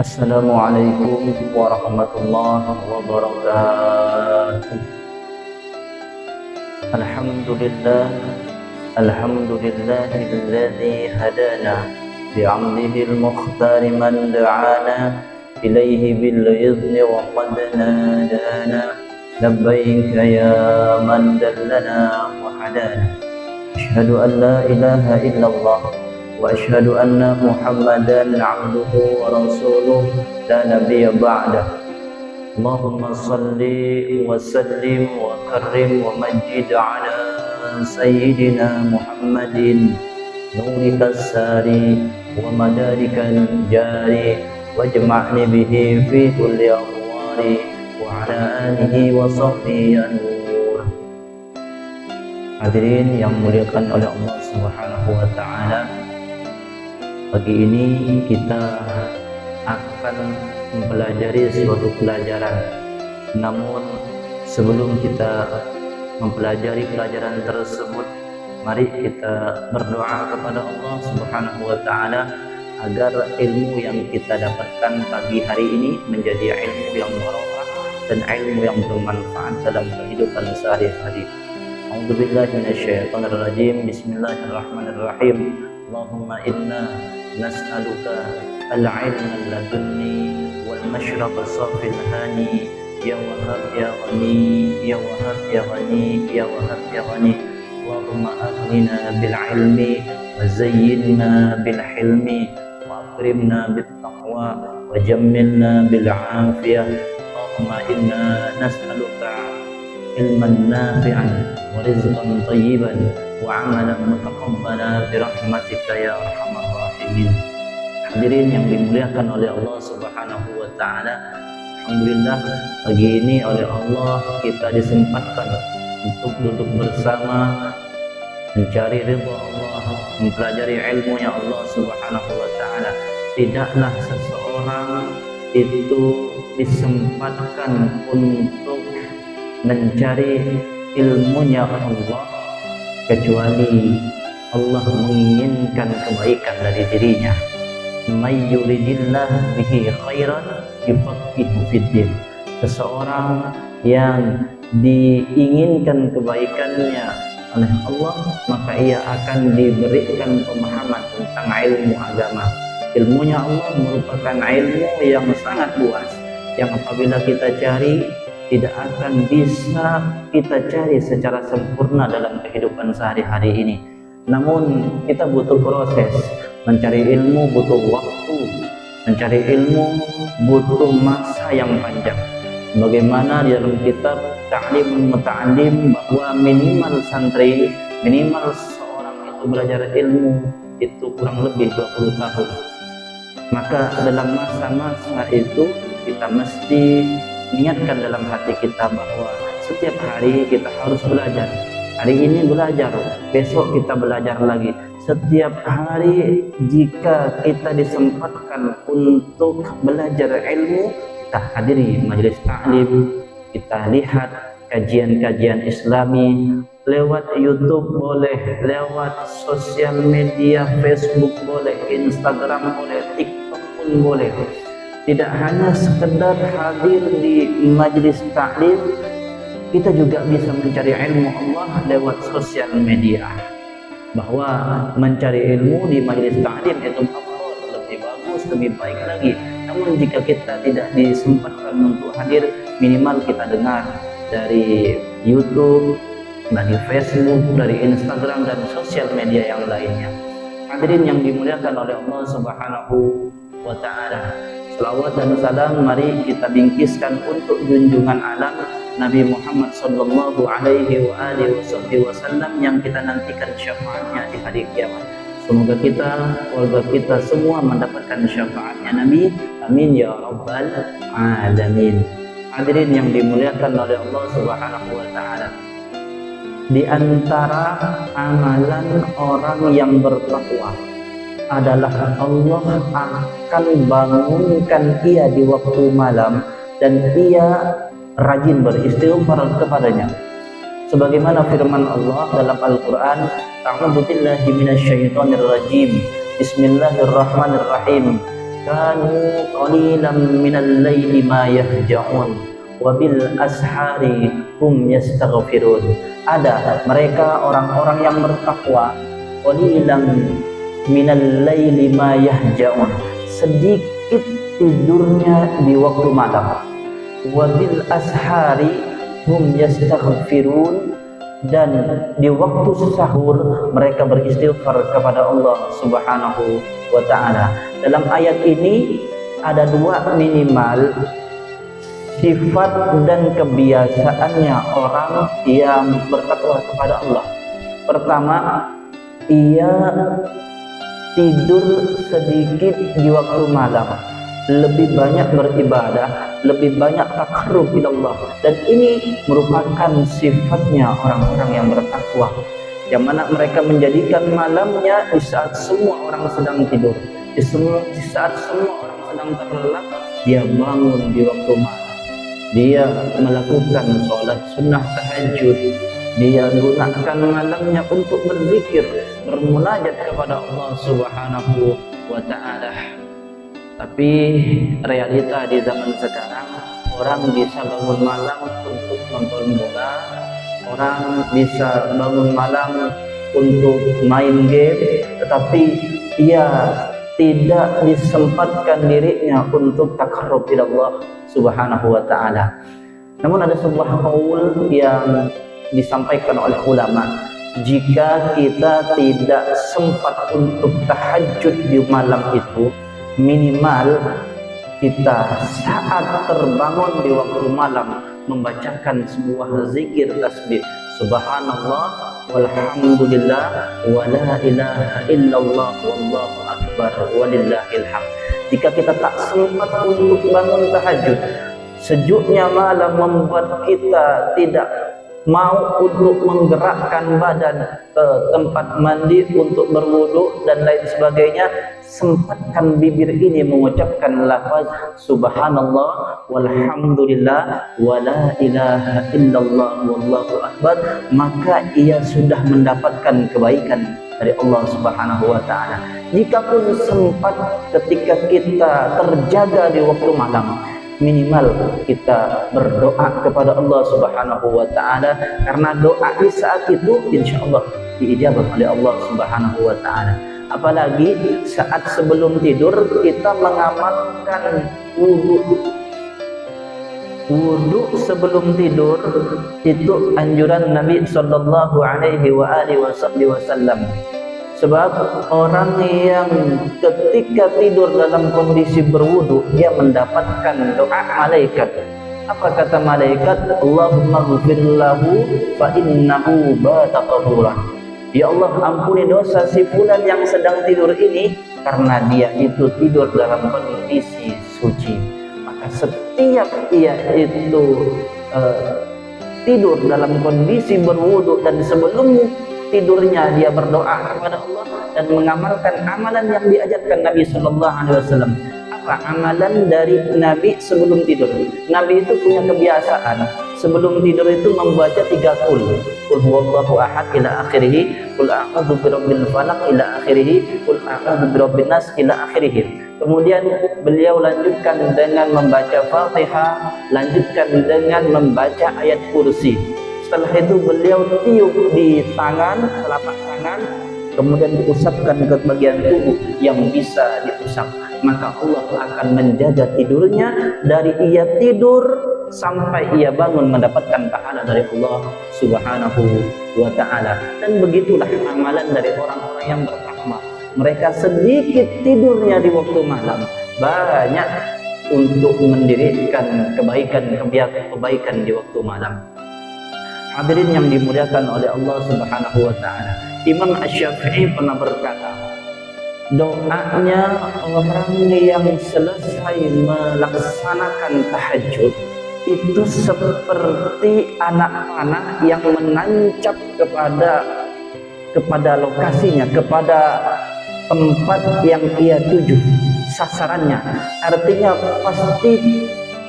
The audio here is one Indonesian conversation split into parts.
Assalamualaikum warahmatullahi wabarakatuh. Alhamdulillah, alhamdulillahilladzi hadana bi'amdihil mukhtari man da'ana ilaihi bil izni wa qad nadana labbaika ya man dallana wa hadana. Asyhadu an la ilaha illallah wa asyhadu anna Muhammadan 'abduhu wa rasuluh la nabiyya ba'dah. Allahumma salli wa sallim wa karrim wa majid ala sayyidina Muhammadin nurikas sari wa madarikal jari wajma'ni bihi fi kulli awwari wa ala alihi wa sahbihi an-nur. Hadirin yang muliakan oleh Allah Subhanahu wa taala, pagi ini kita akan mempelajari suatu pelajaran. Namun sebelum kita mempelajari pelajaran tersebut, mari kita berdoa kepada Allah Subhanahu wa taala agar ilmu yang kita dapatkan pagi hari ini menjadi ilmu yang barokah dan ilmu yang bermanfaat dalam kehidupan sehari-hari. A'udzubillahi minasyaitonir rajim. Bismillahirrahmanirrahim. Allahumma inna nas'aluka al-'ilma ladunni wal mashraba safil hani ya wahab ya ghani ya wahab ya ghani ya wahab ya ghani. Allahumma aghnina bil 'ilmi wa zayyinna bil hilmi wa akrimna bit taqwa wa jammilna bil 'afiyah. Allahumma inna nas'aluka ilman nafi'an wa rizqan thayyiban wa 'amalan mutaqabbalan bi rahmatika ya arhamar rahimin. Hadirin yang dimuliakan oleh Allah Subhanahu wa taala, alhamdulillah pagi ini oleh Allah kita disempatkan untuk duduk bersama mencari ridha Allah, mempelajari ilmunya Allah Subhanahu wa taala. Tidaklah seseorang itu disempatkan untuk mencari ilmunya Allah kecuali Allah menginginkan kebaikan dari dirinya. May yuridillah bihi khairan yufaqihu fiddin. Seseorang yang diinginkan kebaikannya oleh Allah, maka ia akan diberikan pemahaman tentang ilmu agama. Ilmunya Allah merupakan ilmu yang sangat luas, yang apabila kita cari tidak akan bisa kita cari secara sempurna dalam kehidupan sehari-hari ini. Namun kita butuh proses. Mencari ilmu butuh waktu, mencari ilmu butuh masa yang panjang. Bagaimana di dalam kitab Ta'lim Muta'allim bahwa minimal santri, minimal seorang itu belajar ilmu itu kurang lebih 20 tahun. Maka dalam masa-masa itu kita mesti niatkan dalam hati kita bahwa setiap hari kita harus belajar. Hari ini belajar, besok kita belajar lagi. Setiap hari jika kita disempatkan untuk belajar ilmu, kita hadiri majelis taklim, kita lihat kajian-kajian Islami lewat YouTube boleh, lewat sosial media Facebook boleh, Instagram boleh, TikTok pun boleh. Tidak hanya sekedar hadir di majelis taklim, kita juga bisa mencari ilmu Allah lewat sosial media. Bahwa mencari ilmu di majelis taklim itu lebih bagus, lebih baik lagi. Namun jika kita tidak disempatkan untuk hadir, minimal kita dengar dari YouTube, dari Facebook, dari Instagram dan sosial media yang lainnya. Hadirin yang dimuliakan oleh Allah Subhanahu wa taala, selawat dan salam mari kita bingkiskan untuk junjungan alam Nabi Muhammad sallallahu alaihi wa alihi wasallam yang kita nantikan syafaatnya di hari kiamat. Semoga kita, keluarga kita semua mendapatkan syafaatnya Nabi. Amin ya rabbal alamin. Hadirin yang dimuliakan oleh Allah Subhanahu wa taala, di antara amalan orang yang bertakwa adalah Allah akan bangunkan ia di waktu malam dan ia rajin beristighfar kepadanya. Sebagaimana firman Allah dalam Al-Quran, A'udzu billahi minasyaitonir rajim. Bismillahirrahmanirrahim. kanu qalilan minal laili ma yahja'un wa bil ashari hum yastaghfirun. Ada mereka orang-orang yang bertakwa, qalilan minal laili ma yahja'un, sedikit tidurnya di waktu malam, wa bil ashari hum yastaghfirun, dan di waktu sahur mereka beristighfar kepada Allah Subhanahu wa ta'ala. Dalam ayat ini ada dua minimal sifat dan kebiasaannya orang yang bertakwa kepada Allah. Pertama, ia tidur sedikit di waktu malam, lebih banyak beribadah, lebih banyak takarrub ila Allah, dan ini merupakan sifatnya orang-orang yang bertakwa, yang mana mereka menjadikan malamnya di saat semua orang sedang tidur, di saat semua orang sedang terlelap, dia bangun di waktu malam, dia melakukan sholat sunnah tahajud, dia gunakan malamnya untuk berzikir, bermunajat kepada Allah Subhanahu wa ta'ala. Tapi realita di zaman sekarang, orang bisa bangun malam untuk nonton bola, orang bisa bangun malam untuk main game, tetapi ia tidak disempatkan dirinya untuk takarrub ila Allah Subhanahu wa ta'ala. Namun ada sebuah qaul yang disampaikan oleh ulama, jika kita tidak sempat untuk tahajud di malam itu, minimal kita saat terbangun di waktu malam membacakan sebuah zikir tasbih, subhanallah walhamdulillah wa la ilaha illallah wallahu akbar walillahil hamd. Jika kita tak sempat untuk bangun tahajud, sejuknya malam membuat kita tidak mau untuk menggerakkan badan ke tempat mandi untuk berwudu dan lain sebagainya, sempatkan bibir ini mengucapkan lafaz subhanallah walhamdulillah wa la ilaha illallah wallahu akbar, maka ia sudah mendapatkan kebaikan dari Allah Subhanahu wa ta'ala. Jikapun sempat ketika kita terjaga di waktu malam, minimal kita berdoa kepada Allah Subhanahu wa ta'ala, karena doa di saat itu insya Allah diijabah oleh Allah Subhanahu wa ta'ala. Apalagi saat sebelum tidur kita mengamalkan wudu sebelum tidur, itu anjuran Nabi sallallahu alaihi wasallam. Sebab orang yang ketika tidur dalam kondisi berwudu, dia mendapatkan doa malaikat. Apa kata malaikat? Allahumma ghfir lahu fa innahu bata tahuran. Ya Allah, ampuni dosa si fulan yang sedang tidur ini, karena dia itu tidur dalam kondisi suci. Maka setiap ia itu tidur dalam kondisi berwudu dan sebelum tidurnya dia berdoa kepada Allah dan mengamalkan amalan yang diajarkan Nabi Sallallahu Alaihi Wasallam. Apa amalan dari Nabi sebelum tidur? Nabi itu punya kebiasaan sebelum tidur itu membaca 3 qul huwallahu ahad ila akhirih, qul a'udzu birabbil falaq ila akhirih, qul a'udzu birabbin nas ila akhirih. Kemudian beliau lanjutkan dengan membaca Fatihah, lanjutkan dengan membaca ayat kursi. Setelah itu beliau tiup di tangan, telapak tangan, kemudian diusapkan ke bagian tubuh yang bisa diusap. Maka Allah akan menjaga tidurnya dari ia tidur sampai ia bangun mendapatkan pahala dari Allah Subhanahu wa ta'ala. Dan begitulah amalan dari orang-orang yang bertakwa. Mereka sedikit tidurnya di waktu malam, banyak untuk mendirikan kebaikan di waktu malam. Hadirin yang dimuliakan oleh Allah Subhanahu wa ta'ala, Imam Asy-Syafi'i pernah berkata, doanya orang yang selesai melaksanakan tahajud itu seperti anak panah yang menancap kepada lokasinya, kepada tempat yang ia tuju, sasarannya. Artinya pasti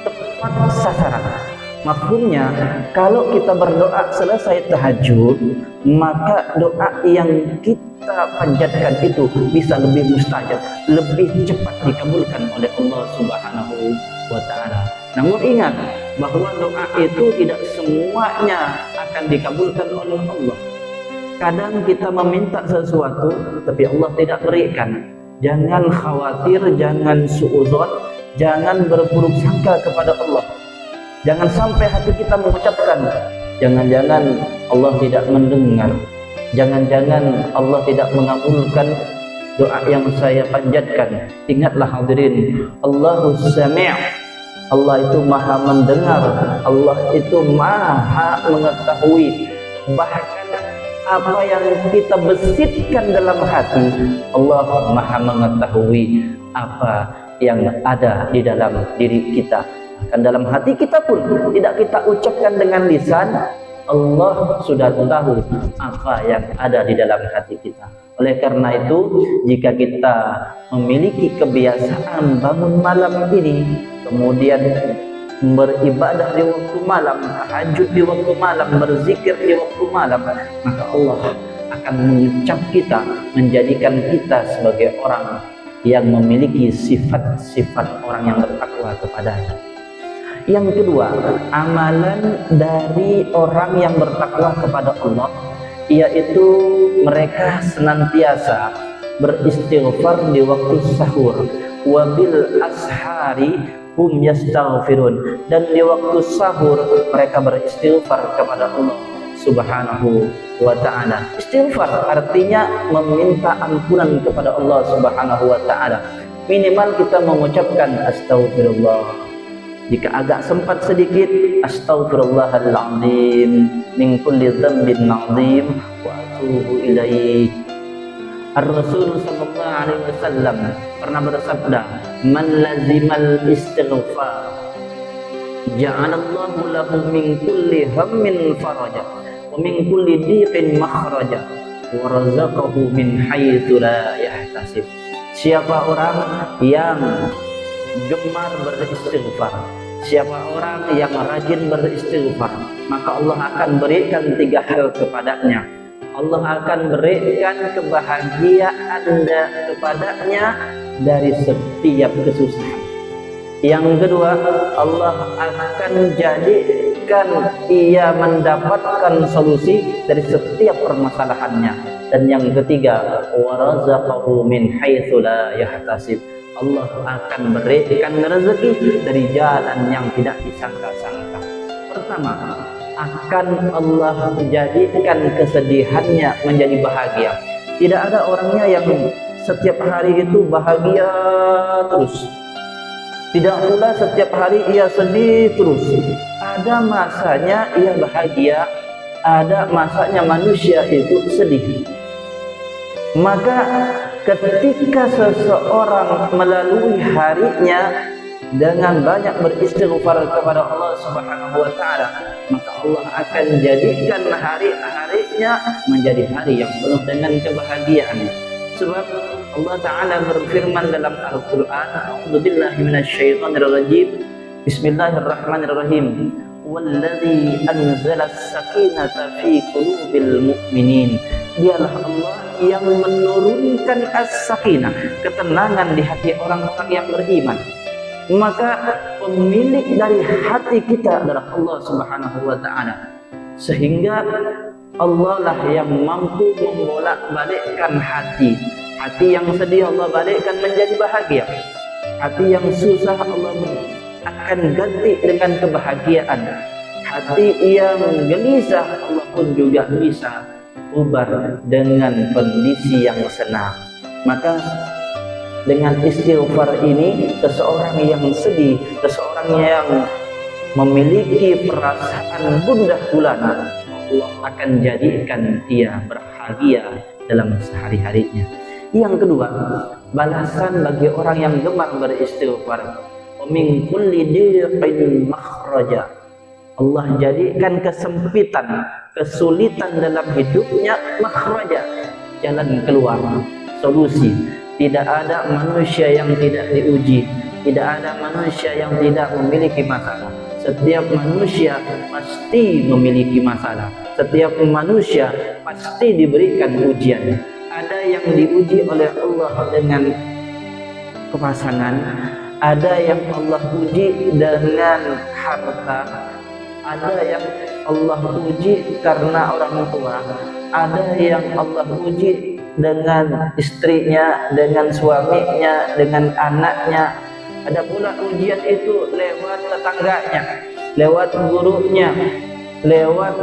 tepat sasaran. Mafhumnya, kalau kita berdoa selesai tahajud, maka doa yang kita panjatkan itu bisa lebih mustajab, lebih cepat dikabulkan oleh Allah Subhanahu wa Ta'ala. Namun ingat bahwa doa itu tidak semuanya akan dikabulkan oleh Allah. Kadang kita meminta sesuatu tapi Allah tidak berikan. Jangan khawatir, jangan suudzon, jangan berburuk sangka kepada Allah. Jangan sampai hati kita mengucapkan, jangan-jangan Allah tidak mendengar, jangan-jangan Allah tidak mengabulkan doa yang saya panjatkan. Ingatlah hadirin, Allahus Sami', Allah itu maha mendengar, Allah itu maha mengetahui. Bahkan apa yang kita besitkan dalam hati, Allah maha mengetahui apa yang ada di dalam diri kita. Bahkan dalam hati kita pun tidak kita ucapkan dengan lisan, Allah sudah tahu apa yang ada di dalam hati kita. Oleh karena itu, jika kita memiliki kebiasaan bangun malam ini, kemudian beribadah di waktu malam, tahajud di waktu malam, berzikir di waktu malam, maka Allah akan mengecap kita, menjadikan kita sebagai orang yang memiliki sifat-sifat orang yang bertakwa kepadanya. Yang kedua, amalan dari orang yang bertakwa kepada Allah, yaitu mereka senantiasa beristighfar di waktu sahur, wabil ashari hum yastaghfirun, dan di waktu sahur mereka beristighfar kepada Allah Subhanahu wa Ta'ala. Istighfar artinya meminta ampunan kepada Allah Subhanahu wa Ta'ala. Minimal kita mengucapkan astagfirullah. Jika agak sempat sedikit, astaghfirullahaladzim min kulli dzambin 'adzim wa atubu ilaih. Ar-Rasul sallallahu alaihi wasallam pernah bersabda, "Man lazimal istighfar, ja'alallahu lahu min kulli hammin faraja wa min kulli dhiqin makhraja wa razaqahu min haitsu la yahtasib." Siapa orang yang gemar beristighfar, siapa orang yang rajin beristighfar, maka Allah akan berikan 3 hal kepadanya. Allah akan berikan kebahagiaan kepadanya dari setiap kesusahan. Yang kedua, Allah akan jadikan ia mendapatkan solusi dari setiap permasalahannya. Dan yang ketiga, wa razaqahu min haitsu la yahtasib. Allah akan berikan rezeki dari jalan yang tidak disangka-sangka. Pertama, akan Allah jadikan kesedihannya menjadi bahagia. Tidak ada orangnya yang setiap hari itu bahagia terus. Tidak pula setiap hari ia sedih terus. Ada masanya ia bahagia, ada masanya manusia itu sedih. Maka ketika seseorang melalui harinya dengan banyak beristighfar kepada Allah Subhanahu wa Ta'ala, maka Allah akan jadikan hari-harinya menjadi hari yang penuh dengan kebahagiaan. Sebab Allah Ta'ala berfirman dalam Al-Quran, A'udzubillahi minasyaitonirrajim, Bismillahirrahmanirrahim, Walladzi anzala as-sakinata fi qulubil mu'minin. Dialah Allah yang menurunkan as-sakinah, ketenangan di hati orang-orang yang beriman. Maka pemilik dari hati kita adalah Allah Subhanahu wa Ta'ala. Sehingga Allah lah yang mampu membolak-balikkan hati. Hati yang sedih Allah balikkan menjadi bahagia. Hati yang susah Allah akan ganti dengan kebahagiaan. Hati yang gelisah Allah pun juga bisa ubah dengan kondisi yang senang. Maka dengan istighfar ini, seseorang yang sedih, seseorang yang memiliki perasaan gundah gulana, Allah akan jadikan dia bahagia dalam sehari-harinya. Yang kedua, balasan bagi orang yang gemar beristighfar, min kulli dhiqin makhraja. Allah jadikan kesempitan, kesulitan dalam hidupnya makhraja, jalan keluar, solusi. Tidak ada manusia yang tidak diuji, Tidak ada manusia yang tidak memiliki masalah. Setiap manusia pasti memiliki masalah. Setiap manusia pasti diberikan ujian. Ada yang diuji oleh Allah dengan kepasangan, ada yang Allah uji dengan harta, ada yang Allah uji karena orang tua, ada yang Allah uji dengan istrinya, dengan suaminya, dengan anaknya. Ada pula ujian itu lewat tetangganya, lewat gurunya, lewat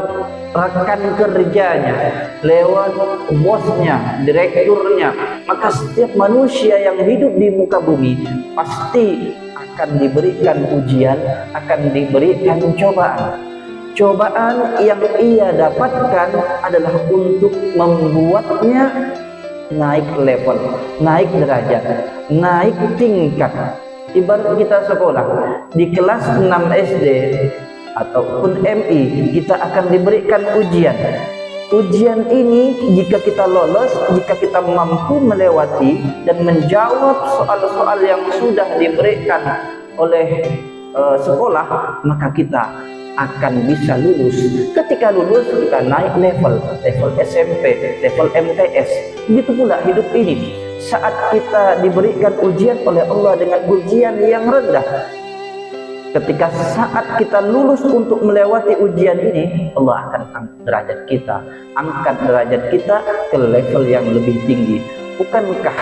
rekan kerjanya, lewat bosnya, direkturnya. Maka setiap manusia yang hidup di muka bumi pasti akan diberikan ujian, akan diberikan cobaan. Cobaan yang ia dapatkan adalah untuk membuatnya naik level, naik derajat, naik tingkat. Ibarat kita sekolah di kelas 6 SD ataupun MI, kita akan diberikan ujian. Ujian ini jika kita lolos, jika kita mampu melewati dan menjawab soal-soal yang sudah diberikan oleh sekolah, maka kita akan bisa lulus. Ketika lulus, kita naik level SMP, level MTS. Begitu pula hidup ini. Saat kita diberikan ujian oleh Allah dengan ujian yang rendah, ketika saat kita lulus untuk melewati ujian ini, Allah akan angkat derajat kita ke level yang lebih tinggi. Bukankah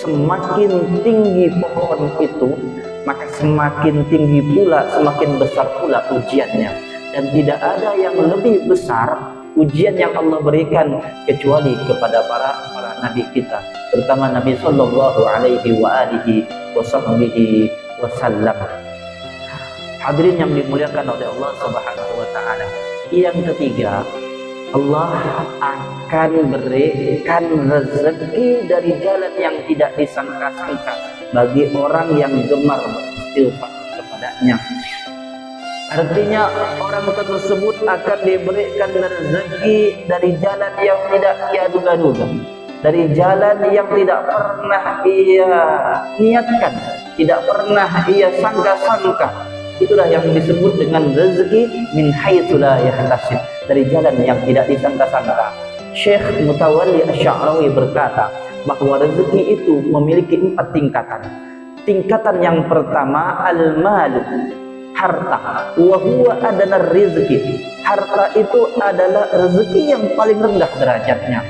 semakin tinggi pohon itu, maka semakin tinggi pula, semakin besar pula ujiannya. Dan tidak ada yang lebih besar ujian yang Allah berikan kecuali kepada para nabi kita, terutama Nabi Sallallahu Alaihi Wasallam. Hadirin yang dimuliakan oleh Allah Subhanahu Wa Taala. Yang ketiga, Allah akan berikan rezeki dari jalan yang tidak disangka-sangka bagi orang yang gemar beristighfar kepadanya. Artinya orang tersebut akan diberikan rezeki dari jalan yang tidak ia duga-duga, dari jalan yang tidak pernah ia niatkan, tidak pernah ia sangka-sangka. Itulah yang disebut dengan rezeki min haitsu la yahtasib, dari jalan yang tidak disangka-sangka. Syekh Mutawalli Asy-Sya'rawi berkata bahwa rezeki itu memiliki 4 tingkatan. Tingkatan yang pertama al-malu, harta, wa huwa adana rizki. Harta itu adalah rezeki yang paling rendah derajatnya.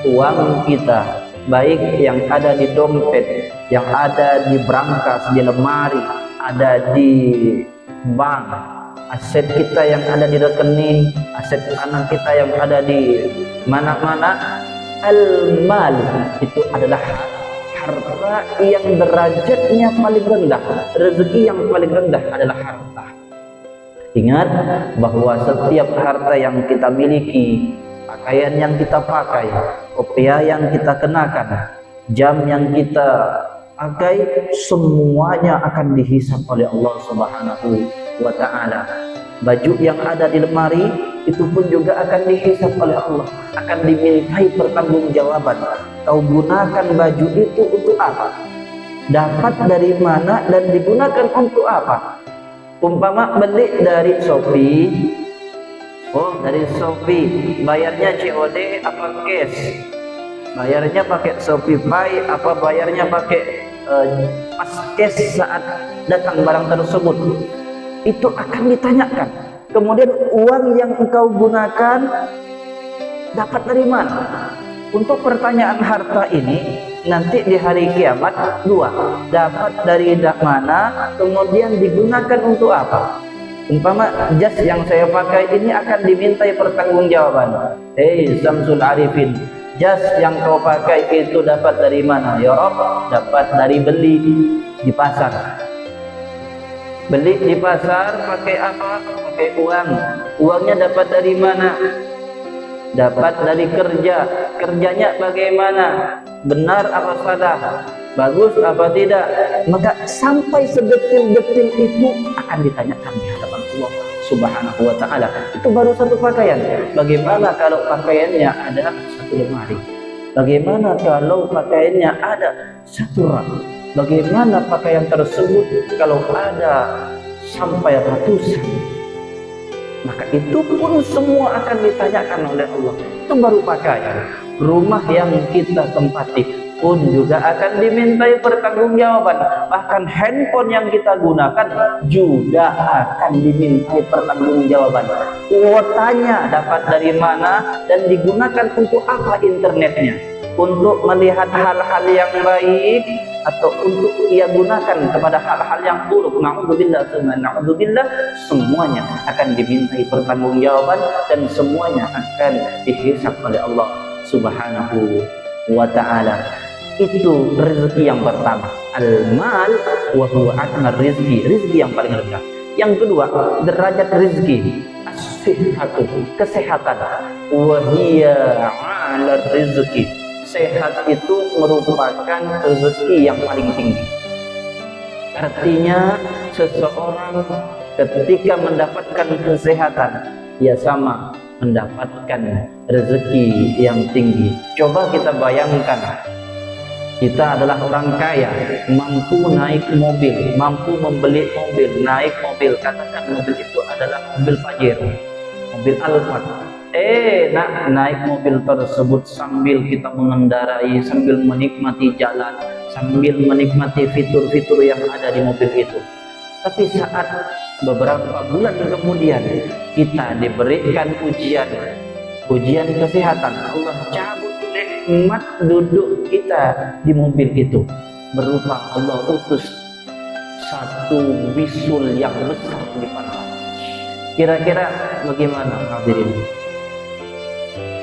Uang kita, baik yang ada di dompet, yang ada di brankas, di lemari, ada di bank, aset kita yang ada di rekening, aset anak kita yang ada di mana-mana, al-mal itu adalah harta yang derajatnya paling rendah. Rezeki yang paling rendah adalah harta. Ingat bahwa setiap harta yang kita miliki, pakaian yang kita pakai, kopiah yang kita kenakan, jam yang kita pakai, semuanya akan dihisab oleh Allah Subhanahu wa Ta'ala. Baju yang ada di lemari itu pun juga akan dihisab oleh Allah, akan dimintai pertanggungjawaban. Kau gunakan baju itu untuk apa? Dapat dari mana dan digunakan untuk apa? Umpama beli dari Shopee, dari Shopee, bayarnya COD apa cash? Bayarnya pakai Shopee Pay apa bayarnya pakai pas cash saat datang barang tersebut? Itu akan ditanyakan. Kemudian uang yang engkau gunakan dapat dari mana? Untuk pertanyaan harta ini nanti di hari kiamat 2, dapat dari mana, kemudian digunakan untuk apa? Umpama jas yang saya pakai ini akan dimintai pertanggungjawaban. Hei Samsul Arifin, jas yang kau pakai itu dapat dari mana? Ya Rob, dapat dari beli di pasar. Beli di pasar pakai apa? Pakai uang. Uangnya dapat dari mana? Dapat dari kerja. Kerjanya bagaimana? Benar apa salah? Bagus apa tidak? Maka sampai sedetil-detil itu akan ditanyakan di hadapan Allah Subhanahu wa Ta'ala. Itu baru satu pakaian. Bagaimana kalau pakaiannya ada satu lemari? Bagaimana kalau pakaiannya ada satu rak? Bagaimana pakaian tersebut kalau ada sampai ratusan? Maka itu pun semua akan ditanyakan oleh Allah. Itu baru pakaian. Rumah yang kita tempati pun juga akan dimintai pertanggungjawaban. Bahkan handphone yang kita gunakan juga akan dimintai pertanggungjawaban. Kuotanya dapat dari mana dan digunakan untuk apa internetnya? Untuk melihat hal-hal yang baik atau untuk ia gunakan kepada hal-hal yang buruk? Na'udzubillah, na'udzubillah. Semuanya akan dimintai pertanggungjawaban dan semuanya akan dihisab oleh Allah Subhanahu wa ta'ala. Itu rezeki yang pertama, al-mal wa huwa adna rizki, rizki yang paling rendah. Yang kedua, derajat rizki, as-sihhatu, kesehatan, wa hiya 'ala rizki. Sehat itu merupakan rezeki yang paling tinggi. Artinya seseorang ketika mendapatkan kesehatan, ia sama mendapatkan rezeki yang tinggi. Coba kita bayangkan, kita adalah orang kaya, mampu naik mobil, mampu membeli mobil, naik mobil. Katakan mobil itu adalah mobil Pajero, mobil Alphard. Naik mobil tersebut sambil kita mengendarai, sambil menikmati jalan, sambil menikmati fitur-fitur yang ada di mobil itu. Tapi saat beberapa bulan kemudian kita diberikan ujian kesehatan, Allah cabut nikmat duduk kita di mobil itu, berupa Allah utus satu bisul yang besar di pantai. Kira-kira bagaimana hadirin?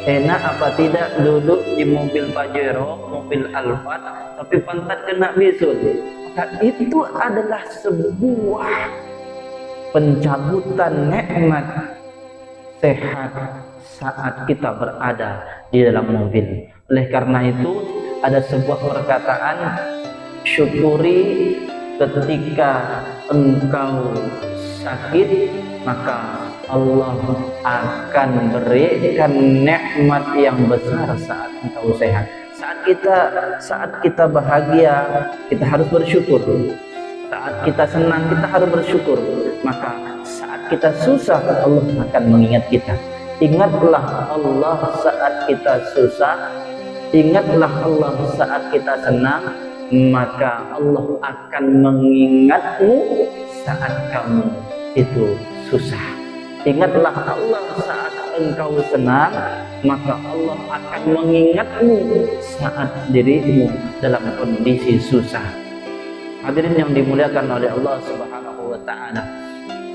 Enak apa tidak duduk di mobil Pajero, mobil Alphard, tapi pantat kena bisul? Maka itu adalah sebuah pencabutan nikmat sehat saat kita berada di dalam mobil. Oleh karena itu ada sebuah perkataan, syukuri ketika engkau sakit, maka Allah akan berikan nikmat yang besar saat engkau sehat. Saat kita bahagia, kita harus bersyukur. Saat kita senang, kita harus bersyukur. Maka saat kita susah, Allah akan mengingat kita. Ingatlah Allah saat kita susah, ingatlah Allah saat kita senang, maka Allah akan mengingatmu saat kamu itu susah. Ingatlah Allah saat engkau senang, maka Allah akan mengingatmu saat dirimu dalam kondisi susah. Hadirin yang dimuliakan oleh Allah Subhanahu wa ta'ala,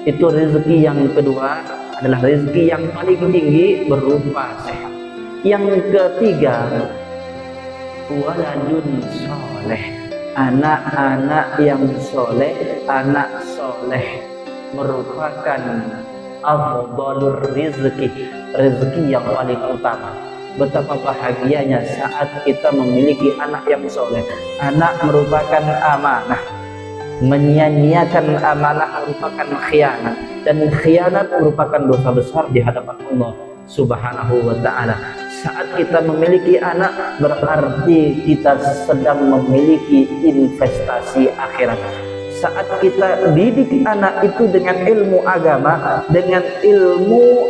itu rezeki yang kedua adalah rezeki yang paling tinggi berupa sehat. Yang ketiga, waladun soleh, anak-anak yang soleh. Anak soleh merupakan afdalur rizki, rezeki yang paling utama. Betapa bahagianya saat kita memiliki anak yang soleh. Anak merupakan amanah. Menyia-nyiakan amanah merupakan khianat, dan khianat merupakan dosa besar di hadapan Allah Subhanahu wa ta'ala. Saat kita memiliki anak, berarti kita sedang memiliki investasi akhirat. Saat kita didik anak itu dengan ilmu agama, dengan ilmu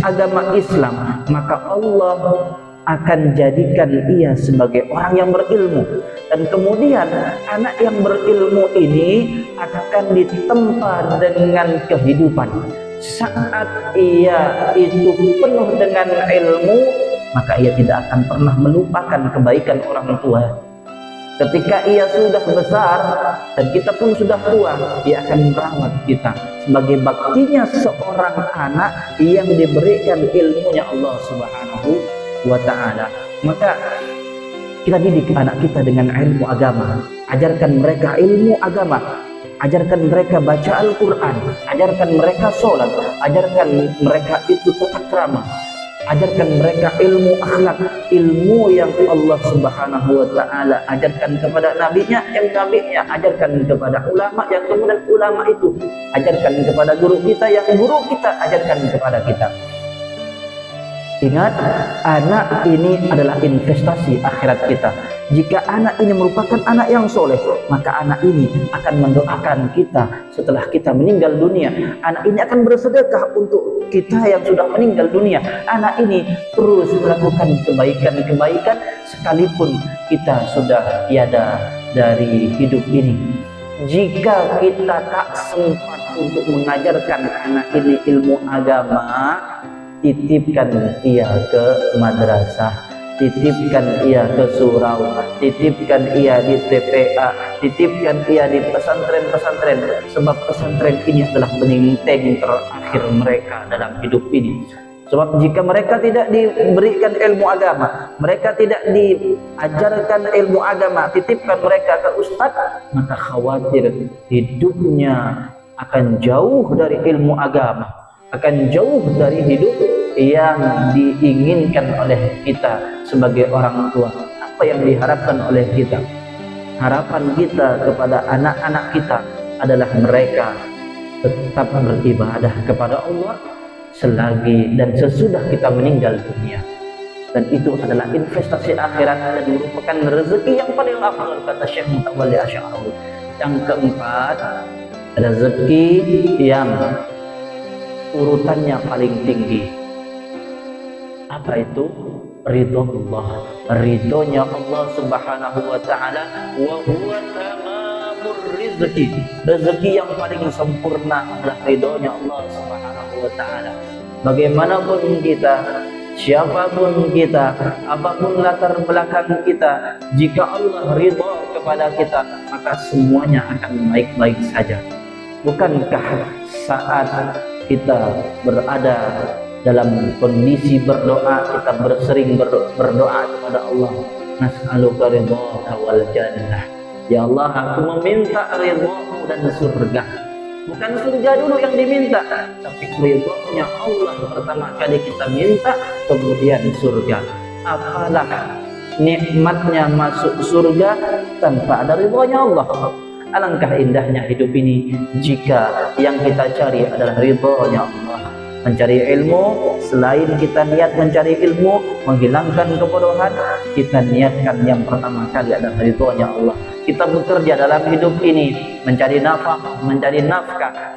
agama Islam, maka Allah akan jadikan ia sebagai orang yang berilmu. Dan kemudian anak yang berilmu ini akan ditempa dengan kehidupan. Saat ia itu penuh dengan ilmu, maka ia tidak akan pernah melupakan kebaikan orang tua. Ketika ia sudah besar dan kita pun sudah tua, dia akan merawat kita sebagai baktinya seorang anak yang diberikan ilmunya Allah Subhanahu wa ta'ala. Maka kita didik anak kita dengan ilmu agama, ajarkan mereka ilmu agama, ajarkan mereka baca Al-Quran, ajarkan mereka sholat, ajarkan mereka itu tata krama, ajarkan mereka ilmu akhlak, ilmu yang Allah Subhanahu wa ta'ala ajarkan kepada nabinya, yang nabinya ajarkan kepada ulama, yang kemudian ulama itu ajarkan kepada guru kita, yang guru kita ajarkan kepada kita. Ingat, anak ini adalah investasi akhirat kita. Jika anak ini merupakan anak yang soleh, maka anak ini akan mendoakan kita setelah kita meninggal dunia. Anak ini akan bersedekah untuk kita yang sudah meninggal dunia. Anak ini terus melakukan kebaikan-kebaikan sekalipun kita sudah tiada dari hidup ini. Jika kita tak sempat untuk mengajarkan anak ini ilmu agama, titipkan ia ke madrasah, titipkan ia ke surau, titipkan ia di TPA, titipkan ia di pesantren-pesantren, sebab pesantren ini adalah benteng terakhir mereka dalam hidup ini. Sebab jika mereka tidak diberikan ilmu agama, mereka tidak diajarkan ilmu agama, titipkan mereka ke ustadz, maka khawatir hidupnya akan jauh dari ilmu agama, akan jauh dari hidup yang diinginkan oleh kita sebagai orang tua. Apa yang diharapkan oleh kita? Harapan kita kepada anak-anak kita adalah mereka tetap beribadah kepada Allah selagi dan sesudah kita meninggal dunia. Dan itu adalah investasi akhirat dan merupakan rezeki yang paling afdal, kata Syekh Mutawalli Asy'ari. Yang keempat, rezeki yang urutannya paling tinggi. Apa itu? Ridho Allah, ridhonya Allah Subhanahu wa taala. Wa huwa tamamur rizqi, rezeki yang paling sempurna adalah ridhonya Allah Subhanahu wa taala. Bagaimanapun kita, siapapun kita, apapun latar belakang kita, jika Allah ridho kepada kita, maka semuanya akan baik-baik saja. Bukankah saat kita berada dalam kondisi berdoa, kita bersering berdoa kepada Allah, nas'aluka ridhaka wal jannah, ya Allah, aku meminta ridhamu dan surga. Bukan surga dulu yang diminta, tapi ridhonya Allah pertama kali kita minta, kemudian surga. Apalah nikmatnya masuk surga tanpa ada ridhonya Allah. Alangkah indahnya hidup ini jika yang kita cari adalah ridhonya Allah. Mencari ilmu, selain kita niat mencari ilmu, menghilangkan kebodohan, kita niatkan yang pertama kali adalah ridhonya Allah. Kita bekerja dalam hidup ini, mencari nafkah,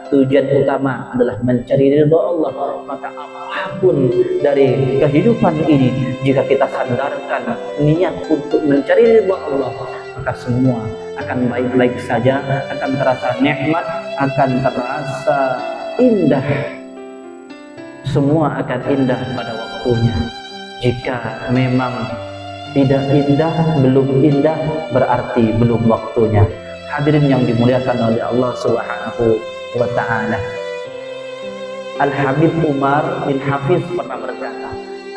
tujuan utama adalah mencari ridho Allah. Maka apapun dari kehidupan ini, jika kita sandarkan niat untuk mencari ridho Allah, maka semua akan baik-baik saja, akan terasa nikmat, akan terasa indah. Semua akan indah pada waktunya. Jika memang tidak indah, belum indah, berarti belum waktunya. Hadirin yang dimuliakan oleh Allah Subhanahu wa taala. Al-Habib Umar bin Hafiz pernah berkata,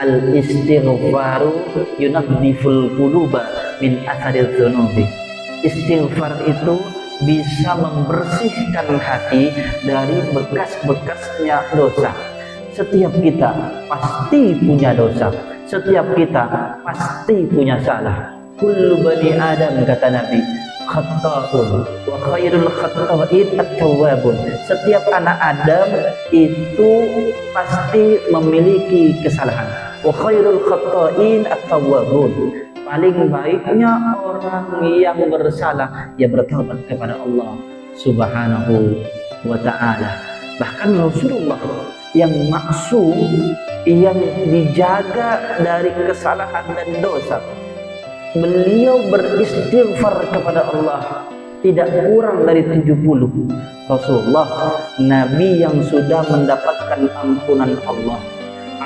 al-istighfaru yunadziful quluba min athariz dzunubi. Istighfar itu bisa membersihkan hati dari bekas-bekasnya dosa. Setiap kita pasti punya dosa, setiap kita pasti punya salah. Kullu bani Adam, kata Nabi, khata'un wa khairul khata'in at-tawwabun. Setiap anak Adam itu pasti memiliki kesalahan. Wa khairul khata'in at-tawwabun. Paling baiknya orang yang bersalah, dia bertobat kepada Allah Subhanahu wa ta'ala. Bahkan Rasulullah yang maksum, yang dijaga dari kesalahan dan dosa, beliau beristighfar kepada Allah tidak kurang dari 70. Rasulullah, Nabi yang sudah mendapatkan ampunan Allah,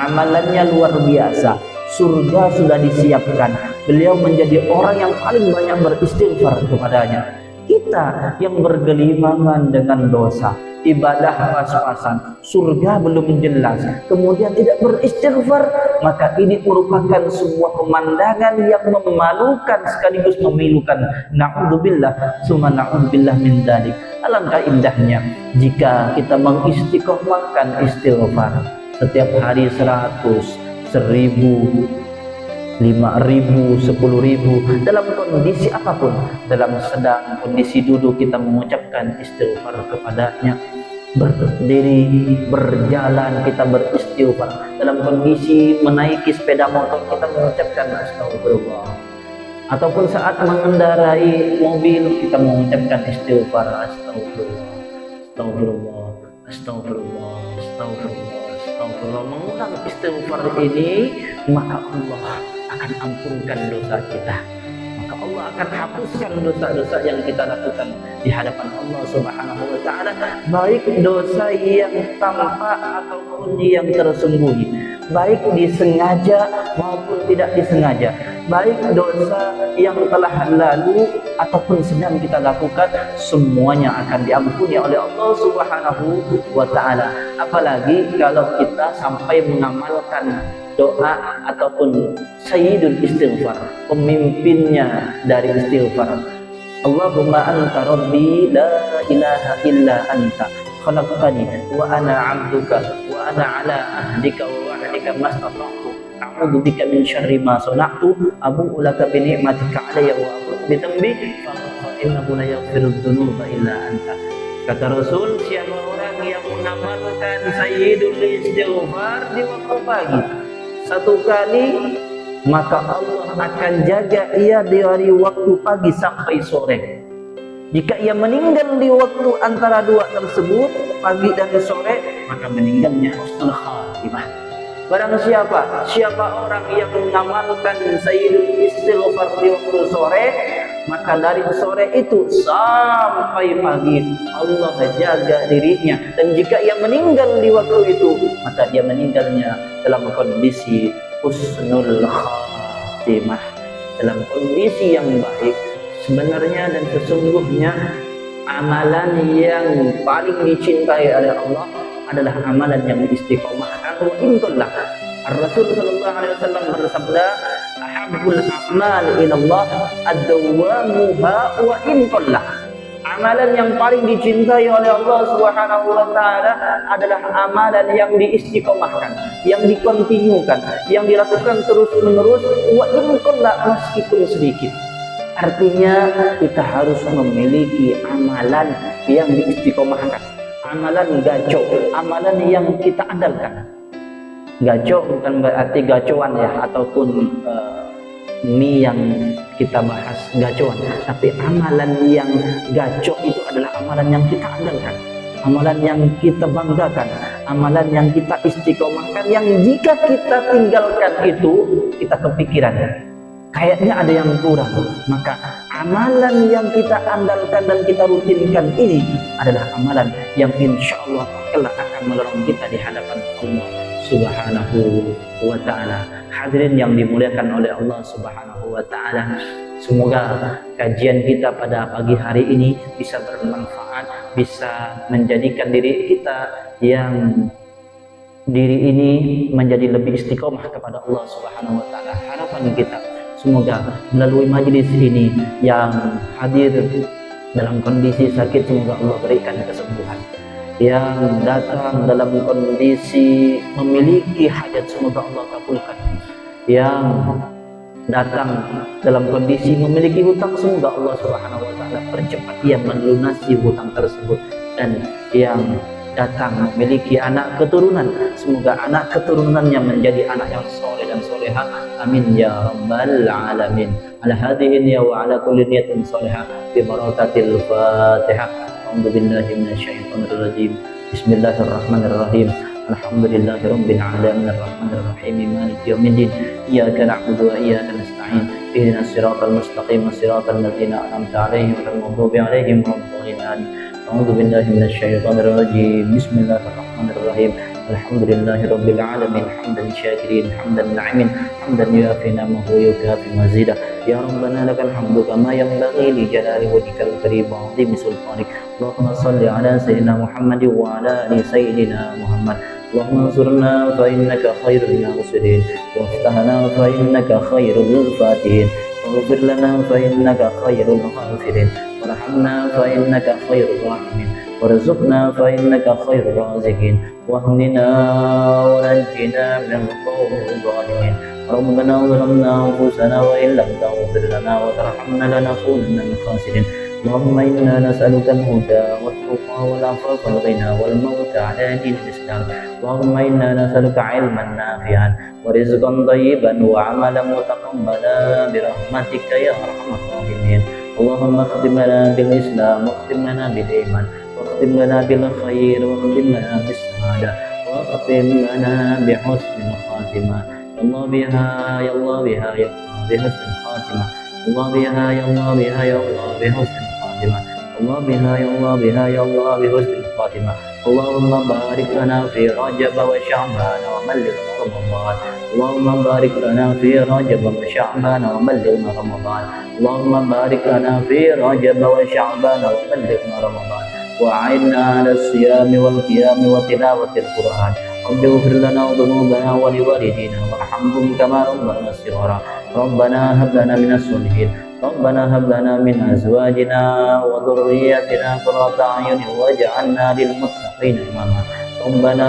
amalannya luar biasa, surga sudah disiapkan, beliau menjadi orang yang paling banyak beristighfar kepadanya. Kita yang bergelimangan dengan dosa, ibadah pas-pasan, surga belum jelas, kemudian tidak beristighfar, maka ini merupakan sebuah pemandangan yang memalukan sekaligus memilukan. Na'udzubillah, summa na'udzubillah min dzalik. Alangkah indahnya jika kita mengistiqomahkan istighfar setiap hari 100, 1000, 5.000, 10.000, dalam kondisi apapun, dalam sedang kondisi duduk kita mengucapkan istighfar kepadanya, berdiri, berjalan, kita beristighfar. Dalam kondisi menaiki sepeda motor, kita mengucapkan astagfirullah. Ataupun saat mengendarai mobil, kita mengucapkan istighfar, astagfirullah, astagfirullah, astagfirullah, astagfirullah, astagfirullah. Mengulang istighfar ini, maka Allah akan ampunkan dosa kita. Maka Allah akan hapuskan dosa-dosa yang kita lakukan di hadapan Allah Subhanahu wa taala, baik dosa yang tampak ataupun yang tersembunyi, baik disengaja maupun tidak disengaja, baik dosa yang telah lalu ataupun sedang kita lakukan, semuanya akan diampuni oleh Allah Subhanahu wa taala. Apalagi kalau kita sampai mengamalkan doa ataupun sayyidul istighfar, pemimpinnya dari istighfar. Allahumma anta rabbi la ilaha illa anta khalaqtani wa ana 'abduka wa ana 'ala ahdika wa wa'dika mastata'tu a'udzu bika min syarri ma sana'tu abu'u laka bi ni'matika 'alayya wa abu'u bi dhanbi fa innahu la yaghfiru dzunuba illa anta. Kata Rasul, siapa orang yang mengamalkan sayyidul istighfar di waktu pagi satu kali, maka Allah akan jaga ia dari waktu pagi sampai sore. Jika ia meninggal di waktu antara dua tersebut, pagi dan sore, maka meninggalnya husnul khatimah. Barang siapa orang yang mengamalkan sayyidul istighfar di waktu sore, maka dari sore itu sampai pagi Allah jaga dirinya. Dan jika ia meninggal di waktu itu, maka dia meninggalnya dalam kondisi husnul khatimah, dalam kondisi yang baik. Sebenarnya dan sesungguhnya amalan yang paling dicintai oleh Allah adalah amalan yang istiqomahkan wa intullah. Rasul sallallahu alaihi wasallam bersabda, ahabbul a'mal ila Allah ad-dawamuha wa intullah. Amalan yang paling dicintai oleh Allah Subhanahu wa taala adalah amalan yang diistiqomahkan, yang dikontinukan, yang dilakukan terus-menerus wa intullah, meskipun sedikit. Artinya kita harus memiliki amalan yang diistiqomahkan, amalan gaco, amalan yang kita andalkan. Gaco bukan berarti gacoan ya, ataupun mie yang kita bahas gacoan, tapi amalan yang gaco itu adalah amalan yang kita andalkan, amalan yang kita banggakan, amalan yang kita istiqomahkan, yang jika kita tinggalkan itu kita kepikiran kayaknya ada yang kurang, maka amalan yang kita andalkan dan kita rutinkan ini adalah amalan yang insya Allah kelak akan menolong kita di hadapan Allah Subhanahu wa ta'ala. Hadirin yang dimuliakan oleh Allah Subhanahu wa ta'ala, semoga kajian kita pada pagi hari ini bisa bermanfaat, bisa menjadikan diri kita yang diri ini menjadi lebih istiqomah kepada Allah Subhanahu wa ta'ala. Harapan kita semoga melalui majelis ini yang hadir dalam kondisi sakit, semoga Allah berikan kesembuhan. Yang datang dalam kondisi memiliki hajat, semoga Allah kabulkan. Yang datang dalam kondisi memiliki hutang, semoga Allah Subhanahu wa ta'ala percepat ia melunasi hutang tersebut. Dan yang datang memiliki anak keturunan, semoga anak keturunannya menjadi anak yang soleh dan soleha. Amin ya rabbal alamin. Ala hadhihi niyya wa ala kulli niyatin salihah bi barakatil Fatihah. A'udzu billahi minasyaitonir rajim. Bismillahirrahmanirrahim. Alhamdulillahi rabbil alamin arrahmanir rahim maliki yaumiddin. Iyyaka na'budu wa iyyaka nasta'in. Ihdinas siratal mustaqim siratal ladzina an'amta 'alaihim ghairil maghdubi 'alaihim waladdallin. A'udzu billahi minasyaitonir rajim. Bismillahirrahmanirrahim. Alhamdulillahi rabbil alamin hamdan syakirin hamdan na'imin hamdan yuafi namahu yukafi mazidah. Ya Rabbana lakal hamdu kama yanbaghi li jalali wajhikal karim wa 'azimi sultanik. Allahumma shalli ala sayyidina Muhammad wa ala ali sayyidina Muhammad. Allahumma ansurna fa innaka khairul nasirin wa aftahna fa innaka khairul fatihin. Waghfir lana fa innaka khairul ghafirin. Warhamna fa innaka khairur rahimin. Warzuqna fa innaka khairur raziqin. Wahdina wa najjina minal qawmil zalimin. Rabbana zalamna anfusana wa in lam taghfir lana wa tarhamna lanakunanna minal khasirin. اللهم إنا نسألك الهدى والتقى والعفاف والغنى والموت على دين الإسلام. اللهم إنا نسألك علما نافعا ورزقا طيبا وعملا متقبلا برحمتك يا أرحم الراحمين. اللهم اختم لنا بالإسلام واختم لنا بالإيمان واختم لنا بالخير واختم لنا بالسعادة واختم لنا بحسن الخاتمة. يا الله بها يا الله بها يا الله بحسن الخاتمة. الله بها يا الله بها يا الله بحسن الخاتمة. الله بها يا الله بها يا الله بحسن الخاتمة. اللهم بارك لنا في رجب وشعبان وبلغنا رمضان. اللهم بارك لنا في رجب وشعبان وبلغنا رمضان. اللهم بارك لنا في رجب وشعبان وبلغنا رمضان. وأعنا على الصيام والقيام وتلاوة القرآن. رب اغفر لنا ذنوبنا ولوالدينا وارحمهم كما ربنا صغارا. ربنا هب لنا من الصالحين. ربنا هب لنا من أزواجنا وذرياتنا قرة أعين واجعلنا للمتقين إماما. ربنا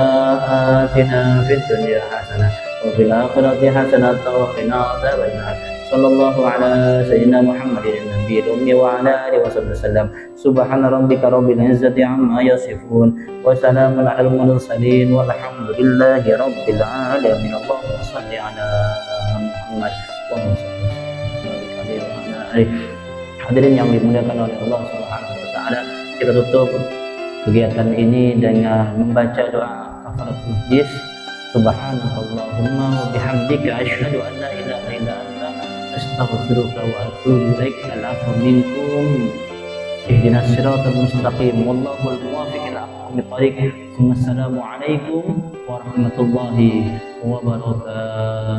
آتنا في الدنيا حسنة وفي الآخرة حسنة وقنا عذاب النار. صلى الله على سيدنا محمد النبي الأمي وعلى آله وصحبه وسلم. سبحان ربك رب العزة عما يصفون وسلام على المرسلين والحمد لله رب العالمين. اللهم صل على محمد اللهم صل Hadirin yang dimuliakan oleh Allah Subhanahu wa taala, kita tutup kegiatan ini dengan membaca doa kafaratul majlis. Subhanakallahumma wa bihamdika asyhadu an la ilaha illa anta astaghfiruka wa atubu ilaik. Al-'afwu minkum. Ihdinas siratal mustaqim. Wallahul muwaffiq ila aqwamit thariq. Wassalamu alaikum warahmatullahi wabarakatuh.